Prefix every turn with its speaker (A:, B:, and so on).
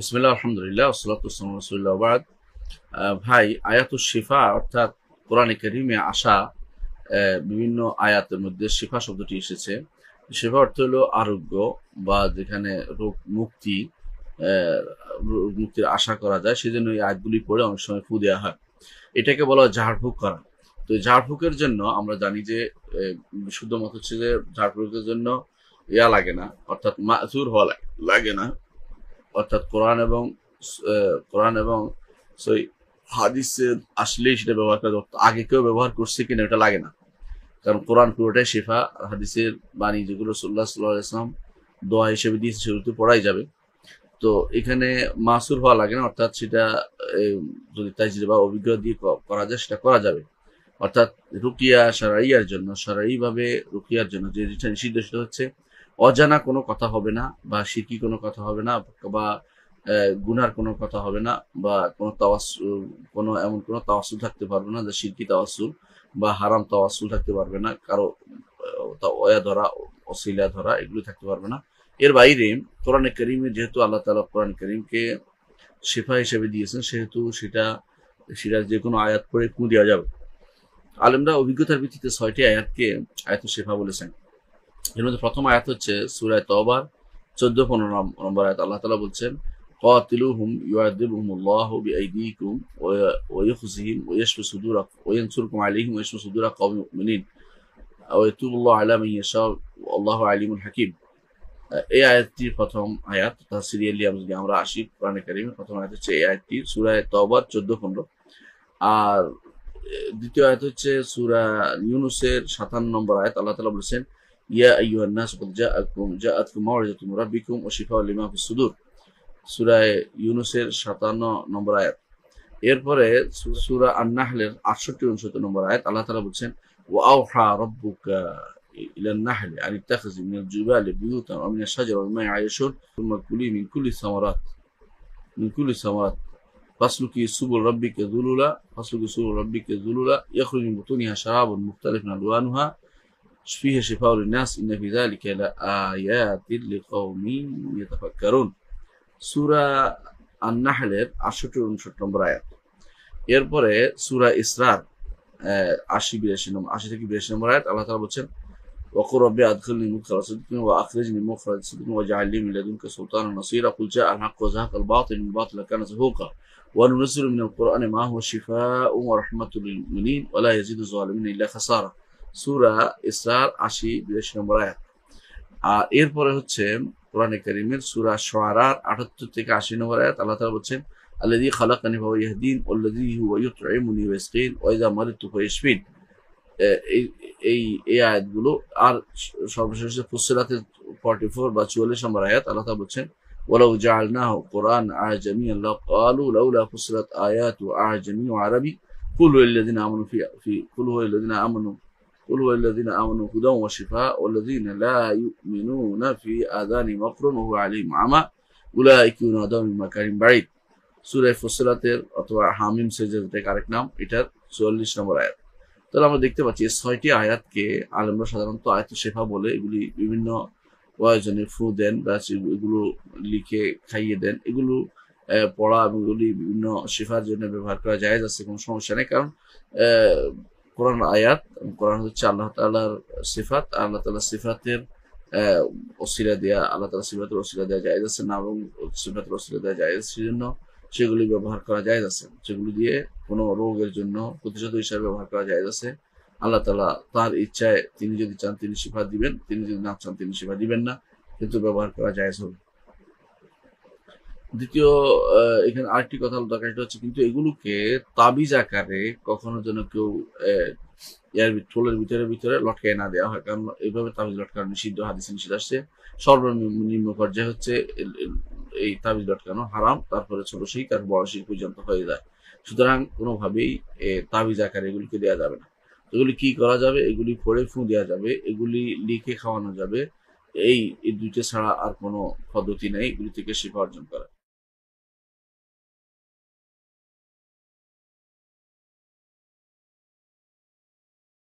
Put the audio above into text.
A: বিসমিল্লাহ আলহামদুলিল্লাহ ওয়াসসালাতু ওয়াসসালামু আলা রাসূলিল্লাহ ওয়া বা'দ। ভাই, আয়াতুশ শিফা অর্থাৎ কোরআনে কারীমে আসা বিভিন্ন আয়াতের মধ্যে শিফা শব্দটি এসেছে। শিফা অর্থ হলো আরোগ্য বা যেখানে রোগ মুক্তি, রোগ মুক্তির আশা করা যায়, সেজন্য এই আয়াতগুলি পড়ে অনেক সময় ফু দেওয়া হয়। এটাকে বলা হয় ঝাড়ফুঁক করা। তো এই ঝাড়ফুঁকের জন্য আমরা জানি যে বিশুদ্ধ মত হচ্ছে যে ঝাড়ফুঁকের জন্য লাগে না, অর্থাৎ মাযুর হওয়া লাগে না, অর্থাৎ কোরআন এবং সই হাদিসের আসলেই সেটা ব্যবহার করা যায়। আগে কেউ ব্যবহার করছে কিনা এটা লাগে না, কারণ কোরআন পুরোটাই শিফা। হাদিসের বাণী যেগুলো রাসূলুল্লাহ সাল্লাল্লাহু আলাইহি ওয়াসাল্লাম দোয়া হিসেবে দিয়েছে সেগুলো তো পড়াই যাবে। তো এখানে মাসুর হওয়া লাগে না, অর্থাৎ সেটা যদি তাজরিবা অভিজ্ঞ দিয়ে করা যায় সেটা করা যাবে। অর্থাৎ রুকিয়া শারঈয়ার জন্য, শারঈভাবে রুকিয়ার জন্য যে যেটা নিষিদ্ধ সেটা হচ্ছে অজানা কোনো কথা হবে না, বা শিরকি কোনো কথা হবে না, বা গুনার কোনো কথা হবে না, বা কোনো এমন কোনো তাওয়াসসুল থাকতে পারবে না যে শিরকি তাওয়াসসুল বা হারাম তাওয়াসসুল থাকতে পারবে না, কারো ওয়া ধরা, ওসিলা ধরা, এগুলো থাকতে পারবে না। এর বাইরে কোরআনে কারীমে যেহেতু আল্লাহ তাআলা কোরআন কারীমকে শিফা হিসেবে দিয়েছেন, সেহেতু সেটা যে কোনো আয়াত পড়ে ফু দেওয়া যাবে। আলেমরা অভিজ্ঞতার ভিত্তিতে ৬টি আয়াতকে আয়াতুশ শিফা বলেছেন। এর মধ্যে প্রথম আয়াত হচ্ছে সূরা তওবার ১৪-১৫ নম্বর আয়াত। আল্লাহ তাআলা বলছেন, قاتلوهم يعذبهم الله بأيديكم ويخزهم ويشفي صدور وينصركم عليهم ويشفي صدور قوم مؤمنين ويتوب الله على من يشاء والله عليم حكيم। এই আয়াতটি প্রথম আয়াত। সিরিয়ালি আমরা আসি, কোরআনে কারীমের প্রথম আয়াত হচ্ছে এই আয়াতটি, সূরা তওবার ১৪-১৫। আর দ্বিতীয় আয়াত হচ্ছে সূরা ইউনূসের ৫৭ নম্বর আয়াত। আল্লাহ তাআলা বলেছেন, ইয়া আইয়ুহান নাস ক্বাদ জাআতকুম মাউইযাতুম মির রাব্বিকুম ওয়া শিফাউন লিমা ফিস সুদূর, সূরা ইউনূসের ৫৭ নম্বর আয়াত। এরপরে সূরা আন-নাহলের ৬৮-৬৯ নম্বর আয়াত। আল্লাহ তাআলা বলছেন, ওয়া আওহা রাব্বুকা ইলান নাহলি আন ইত্তাখিযি মিনাল জিবালি বুয়ুতান ওয়া মিনাশ শাজারি ওয়া মিম্মা ইয়া'রিশুন সুম্মা কুলি মিন কুল্লি সামারাত فاسلكي سبل ربك ذللا يخرج من بطونها شراب مختلف ألوانها فيها شفاء للناس إن في ذلك لآيات لقوم يتفكرون। সূরা আন-নাহলের ৬৮-৬৯ নম্বর আয়াত। এরপরে সূরা ইসরার ৮০-৮২ নম্বর আয়াত। আল্লাহ তাআলা বলছেন, وقل ربي أدخلني مدخل صدق وأخرجني مخرج صدق واجعل لي من لدنك سلطانا نصيرا قل جاء الحق وزهق الباطل إن الباطل كان زهوقا وننزل من القرآن ما هو شفاء ورحمة للمؤمنين ولا يزيد الظالمين إلا خسارة। সূরা ইসরার ৮০-৮২ নম্বর আয়াত। আর এরপরে হচ্ছে কোরআনে কারীমের সূরা শুআরার ৭৮-৮০ নম্বর আয়াত। আল্লাহ তাআলা বলছেন, আল্লাযী খালাকানি ফাহুয়া ইয়াহদিন ওয়াল্লাযী হুয়া ইউতঈমুনি ওয়া ইয়াসকিন ওয়া ইযা মারিদতু ফায়াশফিন। এই আয়াতগুলো। আর সর্বশেষ ফুসসিলাতের 44 বা 44 নম্বর আয়াত। আল্লাহ তাআলা বলছেন, ওয়ালাউ জাআলনাহু কুরআন আ'জামিয়্যান লাকালু লাউলা ফুসসিলাত আয়াতু আ'জামিয়্যুন ওয়া আরাবী কুল হুয়াল্লাযীনা আমানু হুদান ওয়া শিফাa'un ওয়াল্লাযীনা লা ইউমিনুনা ফি আযানিহিম ওয়াকরুন ওয়া হুয়া আলাইহিম আমা উলাইকা ইউনাদাউনা মিন মাকারিন বাঈদ। সূরা ফুসসিলাতের অথবা হামিম সেজদার আরেক নাম, এটার ৪৪ নম্বর আয়াত। তাহলে আমরা দেখতে পাচ্ছি এই ৬টি আয়াতকে আলেমরা সাধারণত আয়াতুশ শিফা বলে। এগুলি বিভিন্ন প্রয়োজনে ফু দেন বা এগুলো লিখে খাইয়ে দেন। এগুলো পড়া এবং এগুলি বিভিন্ন শিফার জন্য ব্যবহার করা জায়েজ আছে, কোনো সমস্যা নেই। কারণ কোরআন আয়াত, কোরআন হচ্ছে আল্লাহ তাআলার সিফাত। আল্লাহ তাআলার সিফাতের ওসিলা দেয়া, আল্লাহ তাআলার সিফাতের ওসিলা দেয়া জায়েজ আছে না, এবং সিফাতের ওসিলা দেয়া জায়েজ, সেজন্য সেগুলি ব্যবহার করা জায়েজ আছে। সেগুলি দিয়ে কোনো রোগের জন্য প্রতিষেধক হিসাবে ব্যবহার করা জায়েজ আছে। আল্লাহ তাআলা তার ইচ্ছায় তিনি যদি চান তিনি শিফা দিবেন, তিনি যদি না চান তিনি শিফা দিবেন না, কিন্তু ব্যবহার করা জায়েজ হবে। দ্বিতীয় এখানে আরেকটি কথা দরকার, সেটা হচ্ছে কিন্তু এগুলোকে তাবিজ আকারে কখনো যেন কেউ টোলের ভিতরে লটকায় না দেওয়া হয়, কারণ এইভাবে তাবিজ লটকানো নিষিদ্ধ, হাদিসে নিষেধ আসছে। সর্বনিম্ন পর্যায়ে হচ্ছে এই তাবিজ লটকানো হারাম, তারপরে ছোট শিরক, তারপর বড় শিরক পর্যন্ত হয়ে যায়। সুতরাং কোনোভাবেই তাবিজ আকারে এগুলিকে দেওয়া যাবে না। এগুলি কি করা যাবে? এগুলি পড়ে ফু দেওয়া যাবে, এগুলি লিখে খাওয়ানো যাবে। এই দুইটা ছাড়া আর কোনো পদ্ধতি নেই এগুলি থেকে শিফা অর্জন করা।